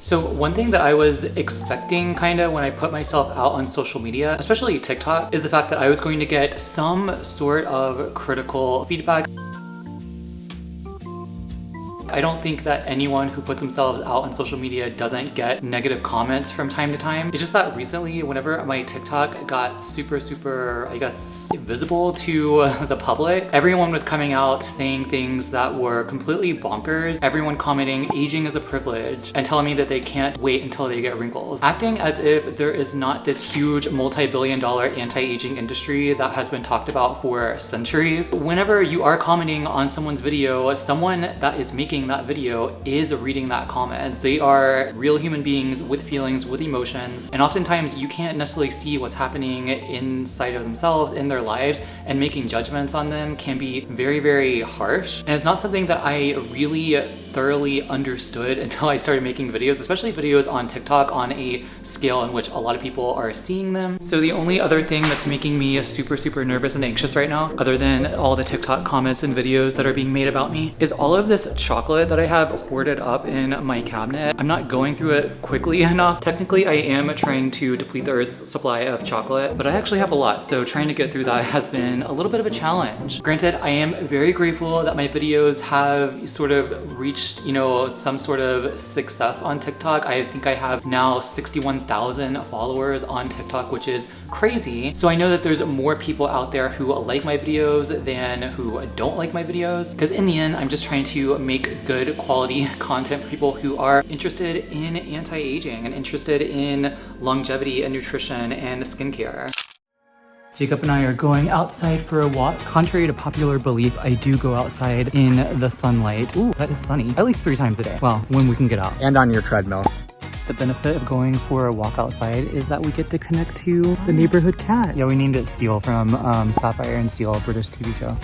So one thing that I was expecting kinda when I put myself out on social media, especially TikTok, is the fact that I was going to get some sort of critical feedback. I don't think that anyone who puts themselves out on social media doesn't get negative comments from time to time. It's just that recently, whenever my TikTok got super, I guess, visible to the public, everyone was coming out saying things that were completely bonkers. Everyone commenting, aging is a privilege, and telling me that they can't wait until they get wrinkles. Acting as if there is not this huge multi-billion-dollar anti-aging industry that has been talked about for centuries. Whenever you are commenting on someone's video, someone that is making that video is reading that comment. They are real human beings with feelings, with emotions, and oftentimes you can't necessarily see what's happening inside of themselves, in their lives, and making judgments on them can be very harsh. And it's not something that I really thoroughly understood until I started making videos, especially videos on TikTok on a scale in which a lot of people are seeing them. So the only other thing that's making me super nervous and anxious right now, other than all the TikTok comments and videos that are being made about me, is all of this chocolate that I have hoarded up in my cabinet. I'm not going through it quickly enough. Technically, I am trying to deplete the Earth's supply of chocolate, but I actually have a lot, so trying to get through that has been a little bit of a challenge. Granted, I am very grateful that my videos have sort of reached, you know, some sort of success on TikTok. I think I have now 61,000 followers on TikTok, which is crazy. So I know that there's more people out there who like my videos than who don't like my videos. Because in the end, I'm just trying to make good quality content for people who are interested in anti-aging and interested in longevity and nutrition and skincare. Jacob and I are going outside for a walk. Contrary to popular belief, I do go outside in the sunlight. Ooh, that is sunny. At least 3 times a day. Well, when we can get out. And on your treadmill. The benefit of going for a walk outside is that we get to connect to the neighborhood cat. Yeah, we named it Steel from Sapphire and Steel, a British TV show.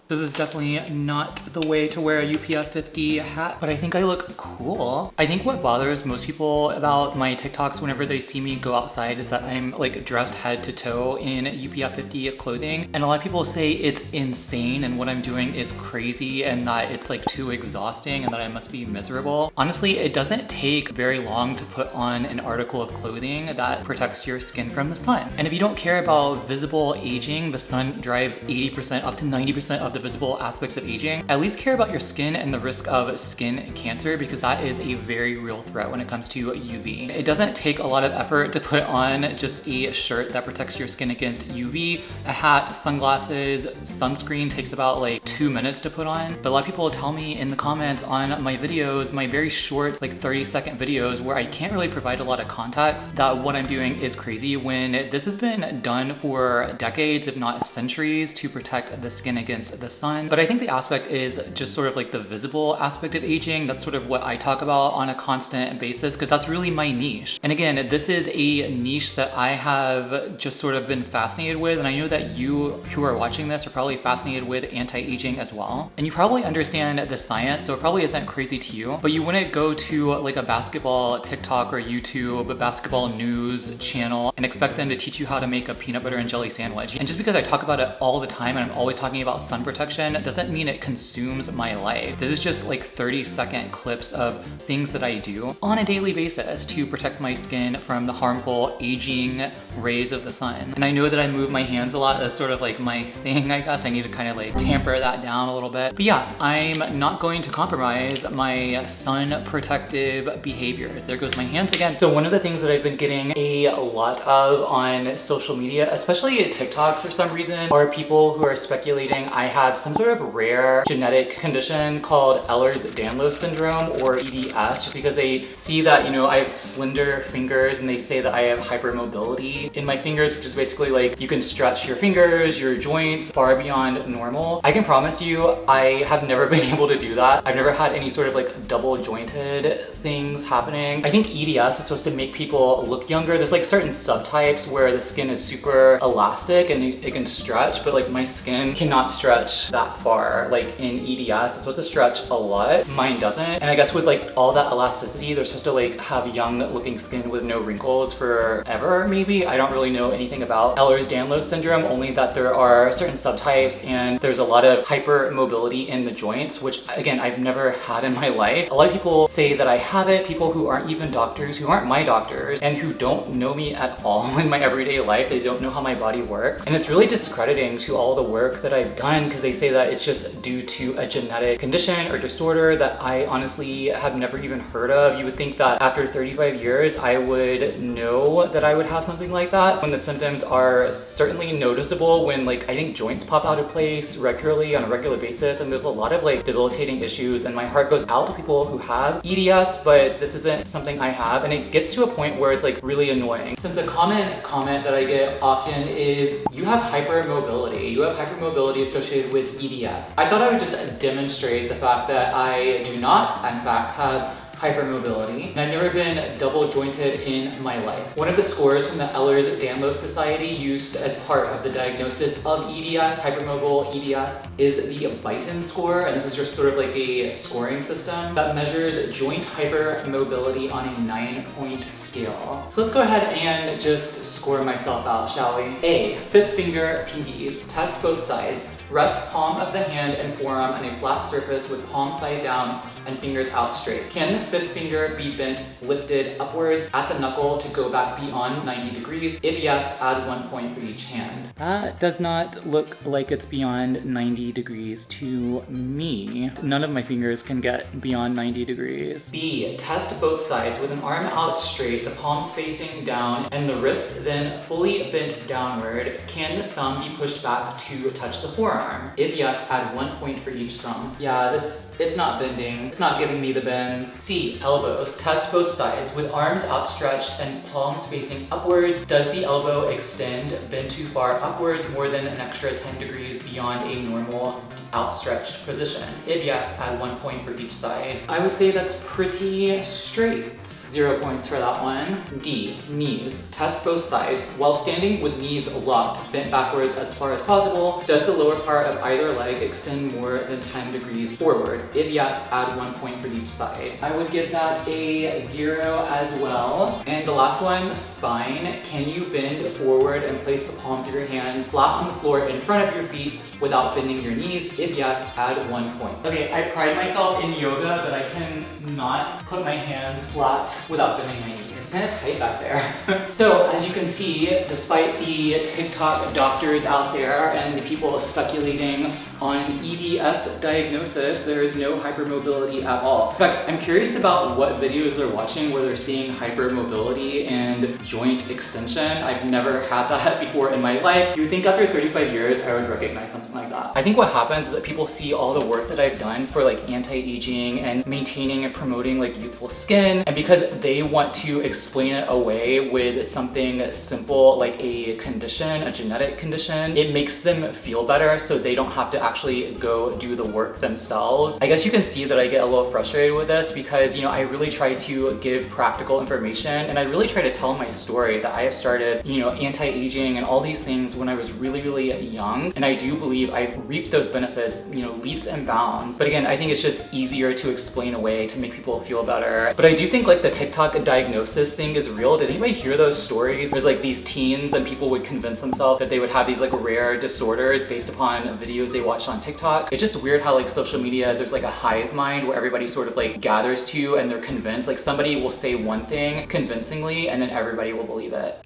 This is definitely not the way to wear a UPF 50 hat, but I think I look cool. I think what bothers most people about my TikToks whenever they see me go outside is that I'm like dressed head to toe in UPF 50 clothing. And a lot of people say it's insane and what I'm doing is crazy and that it's like too exhausting and that I must be miserable. Honestly, it doesn't take very long to put on an article of clothing that protects your skin from the sun. And if you don't care about visible aging, the sun drives 80% up to 90% of the visible aspects of aging. At least care about your skin and the risk of skin cancer, because that is a very real threat when it comes to UV. It doesn't take a lot of effort to put on just a shirt that protects your skin against UV. A hat, sunglasses, sunscreen takes about like 2 minutes to put on. But a lot of people tell me in the comments on my videos, my very short like 30-second videos where I can't really provide a lot of context, that what I'm doing is crazy, when this has been done for decades, if not centuries, to protect the skin against the sun. But I think the aspect is just sort of like the visible aspect of aging. That's sort of what I talk about on a constant basis, because that's really my niche. And again, this is a niche that I have just sort of been fascinated with, and I know that you who are watching this are probably fascinated with anti-aging as well. And you probably understand the science, so it probably isn't crazy to you, but you wouldn't go to like a basketball TikTok or YouTube, a basketball news channel, and expect them to teach you how to make a peanut butter and jelly sandwich. And just because I talk about it all the time and I'm always talking about sun protection doesn't mean it consumes my life. This is just like 30-second clips of things that I do on a daily basis to protect my skin from the harmful aging rays of the sun. And I know that I move my hands a lot. That's sort of like my thing, I guess. I need to kind of like tamper that down a little bit. But yeah, I'm not going to compromise my sun protective behaviors. There goes my hands again. So one of the things that I've been getting a lot of on social media, especially TikTok for some reason, are people who are speculating I have some sort of rare genetic condition called Ehlers-Danlos syndrome, or EDS, just because they see that, you know, I have slender fingers and they say that I have hypermobility in my fingers, which is basically like you can stretch your fingers, your joints far beyond normal. I can promise you I have never been able to do that. I've never had any sort of like double jointed things happening. I think EDS is supposed to make people look younger. There's like certain subtypes where the skin is super elastic and it can stretch, but like my skin cannot stretch stretch that far. Like in EDS, it's supposed to stretch a lot. Mine doesn't. And I guess with like all that elasticity, they're supposed to like have young looking skin with no wrinkles forever, maybe. I don't really know anything about Ehlers-Danlos syndrome, only that there are certain subtypes and there's a lot of hypermobility in the joints, which again, I've never had in my life. A lot of people say that I have it, people who aren't even doctors, who aren't my doctors, and who don't know me at all in my everyday life. They don't know how my body works. And it's really discrediting to all the work that I've done because they say that it's just due to a genetic condition or disorder that I honestly have never even heard of. You would think that after 35 years, I would know that I would have something like that when the symptoms are certainly noticeable when like I think joints pop out of place regularly on a regular basis, and there's a lot of like debilitating issues, and my heart goes out to people who have EDS, but this isn't something I have, and it gets to a point where it's like really annoying. Since a common comment that I get often is, you have hypermobility. You have hypermobility associated with EDS. I thought I would just demonstrate the fact that I do not, in fact, have hypermobility, and I've never been double jointed in my life. One of the scores from the Ehlers-Danlos Society used as part of the diagnosis of EDS, hypermobile EDS, is the Beighton score, and this is just sort of like a scoring system that measures joint hypermobility on a 9-point scale. So let's go ahead and just score myself out, shall we? A, fifth finger pinkies. Test both sides. Rest palm of the hand and forearm on a flat surface with palm side down and fingers out straight. Can the fifth finger be bent, lifted upwards at the knuckle to go back beyond 90 degrees? If yes, add 1 point for each hand. That does not look like it's beyond 90 degrees to me. None of my fingers can get beyond 90 degrees. B, test both sides with an arm out straight, the palms facing down, and the wrist then fully bent downward. Can the thumb be pushed back to touch the forearm? If yes, add 1 point for each thumb. Yeah, it's not bending. It's not giving me the bends. C, elbows. Test both sides with arms outstretched and palms facing upwards. Does the elbow extend, bend too far upwards, more than an extra 10 degrees beyond a normal outstretched position? If yes, add 1 point for each side. I would say that's pretty straight. 0 points for that one. D, knees. Test both sides. While standing with knees locked, bent backwards as far as possible, does the lower part of either leg extend more than 10 degrees forward? If yes, add 1 point for each side. I would give that a 0 as well. And the last one, spine. Can you bend forward and place the palms of your hands flat on the floor in front of your feet without bending your knees? If yes, add 1 point. Okay, I pride myself in yoga, but I can not put my hands flat without bending my knees. It's kind of tight back there. So as you can see, despite the TikTok doctors out there and the people speculating on EDS diagnosis, there is no hypermobility at all. In fact, I'm curious about what videos they're watching where they're seeing hypermobility and joint extension. I've never had that before in my life. You would think after 35 years, I would recognize something like that. I think what happens is that people see all the work that I've done for like anti-aging and maintaining and promoting like youthful skin, and because they want to explain it away with something simple like a condition, a genetic condition, it makes them feel better so they don't have to actually go do the work themselves. I guess you can see that I get a little frustrated with this because, you know, I really try to give practical information and I really try to tell my story that I have started, you know, anti-aging and all these things when I was really, really young. And I do believe I reaped those benefits, you know, leaps and bounds. But again, I think it's just easier to explain away to make people feel better. But I do think like the TikTok diagnosis thing is real. Did anybody hear those stories? There's like these teens and people would convince themselves that they would have these like rare disorders based upon videos they watched on TikTok. It's just weird how like social media, there's like a hive mind where everybody sort of like gathers to and they're convinced. Like somebody will say one thing convincingly and then everybody will believe it.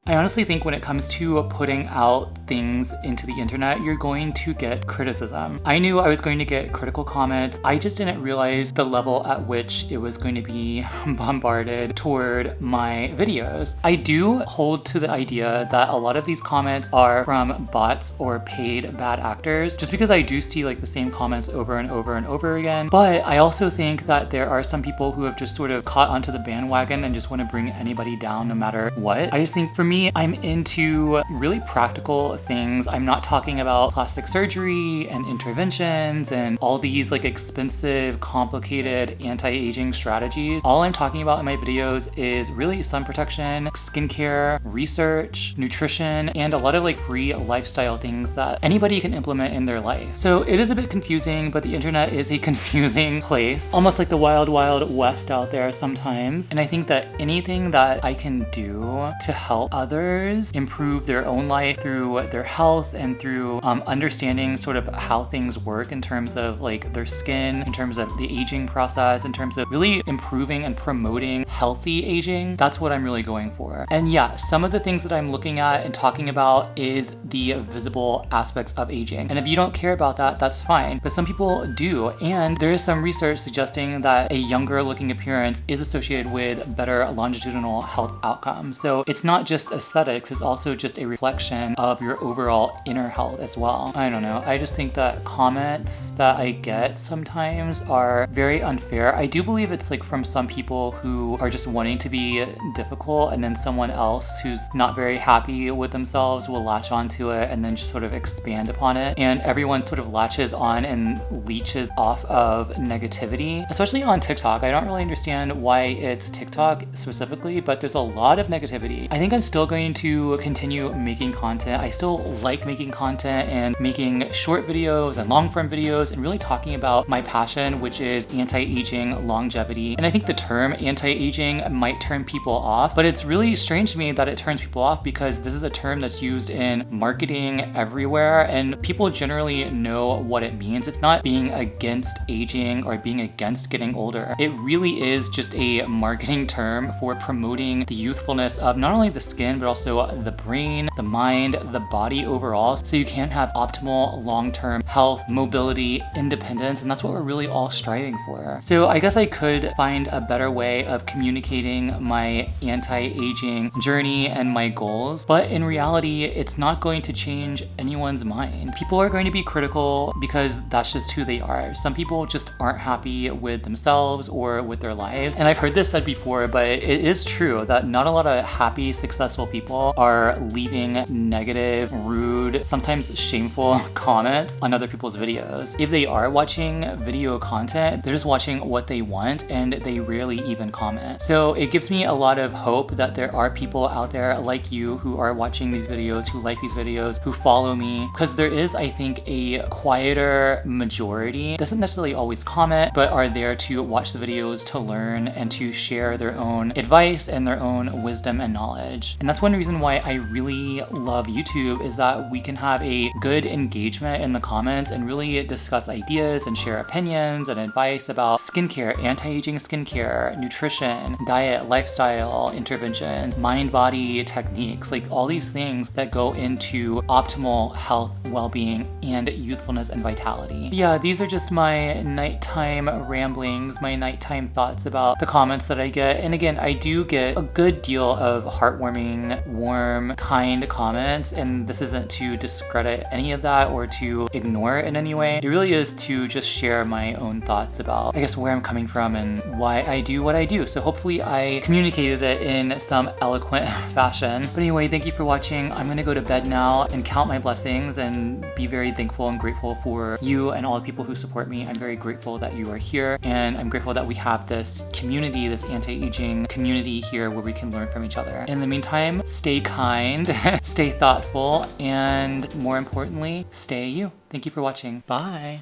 I honestly think when it comes to putting out things into the internet, you're going to get criticism. I knew I was going to get critical comments. I just didn't realize the level at which it was going to be bombarded toward my videos. I do hold to the idea that a lot of these comments are from bots or paid bad actors, just because I do see like the same comments over and over and over again. But I also think that there are some people who have just sort of caught onto the bandwagon and just want to bring anybody down no matter what. I just think for me, I'm into really practical things. I'm not talking about plastic surgery and interventions and all these like expensive, complicated anti-aging strategies. All I'm talking about in my videos is really sun protection, skincare, research, nutrition, and a lot of like free lifestyle things that anybody can implement in their life. So it is a bit confusing, but the internet is a confusing place, almost like the wild, wild west out there sometimes. And I think that anything that I can do to help others improve their own life through their health and through understanding sort of how things work in terms of like their skin, in terms of the aging process, in terms of really improving and promoting healthy aging, that's what I'm really going for. And yeah, some of the things that I'm looking at and talking about is the visible aspects of aging. And if you don't care about that, that's fine. But some people do. And there is some research suggesting that a younger looking appearance is associated with better longitudinal health outcomes. So it's not just aesthetics, it's also just a reflection of your overall inner health as well. I don't know. I just think that comments that I get sometimes are very unfair. I do believe it's like from some people who are just wanting to be difficult, and then someone else who's not very happy with themselves will latch onto it and then just sort of expand upon it. And everyone sort of latches on and leeches off of negativity, especially on TikTok. I don't really understand why it's TikTok specifically, but there's a lot of negativity. I think I'm still going to continue making content. I still like making content and making short videos and long form videos and really talking about my passion, which is anti-aging longevity. And I think the term anti-aging might turn people off, but it's really strange to me that it turns people off because this is a term that's used in marketing everywhere and people generally know what it means. It's not being against aging or being against getting older. It really is just a marketing term for promoting the youthfulness of not only the skin, but also the brain, the mind, the body overall, so you can have optimal long-term health, mobility, independence, and that's what we're really all striving for. So I guess I could find a better way of communicating my anti-aging journey and my goals, but in reality, it's not going to change anyone's mind. People are going to be critical because that's just who they are. Some people just aren't happy with themselves or with their lives. And I've heard this said before, but it is true that not a lot of happy, successful people are leaving negative, rude, sometimes shameful comments on other people's videos. If they are watching video content, they're just watching what they want and they rarely even comment. So it gives me a lot of hope that there are people out there like you who are watching these videos, who like these videos, who follow me, because there is, I think, a quieter majority, doesn't necessarily always comment, but are there to watch the videos, to learn, and to share their own advice and their own wisdom and knowledge. And that's one reason why I really love YouTube, is that we can have a good engagement in the comments and really discuss ideas and share opinions and advice about skincare, anti-aging skincare, nutrition, diet, lifestyle interventions, mind-body techniques, like all these things that go into optimal health, well-being, and youthfulness and vitality. Yeah, these are just my nighttime ramblings, my nighttime thoughts about the comments that I get. And again, I do get a good deal of heartwarming, warm, kind comments, and this isn't to discredit any of that or to ignore it in any way. It really is to just share my own thoughts about, I guess, where I'm coming from and why I do what I do. So hopefully I communicated it in some eloquent fashion. But anyway, thank you for watching. I'm gonna go to bed now and count my blessings and be very thankful and grateful for you and all the people who support me. I'm very grateful that you are here, and I'm grateful that we have this community, this anti-aging community here where we can learn from each other. In the meantime, stay kind, stay thoughtful, and more importantly, stay you. Thank you for watching. Bye.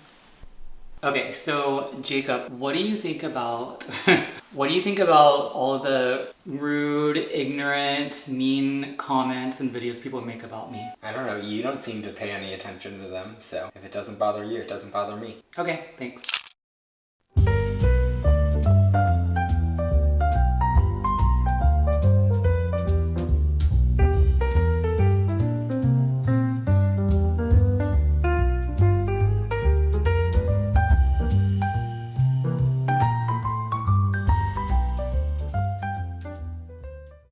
Okay, so Jacob, what do you think about what do you think about all the rude, ignorant, mean comments and videos people make about me? I don't know, you don't seem to pay any attention to them, so if it doesn't bother you, it doesn't bother me. Okay, thanks.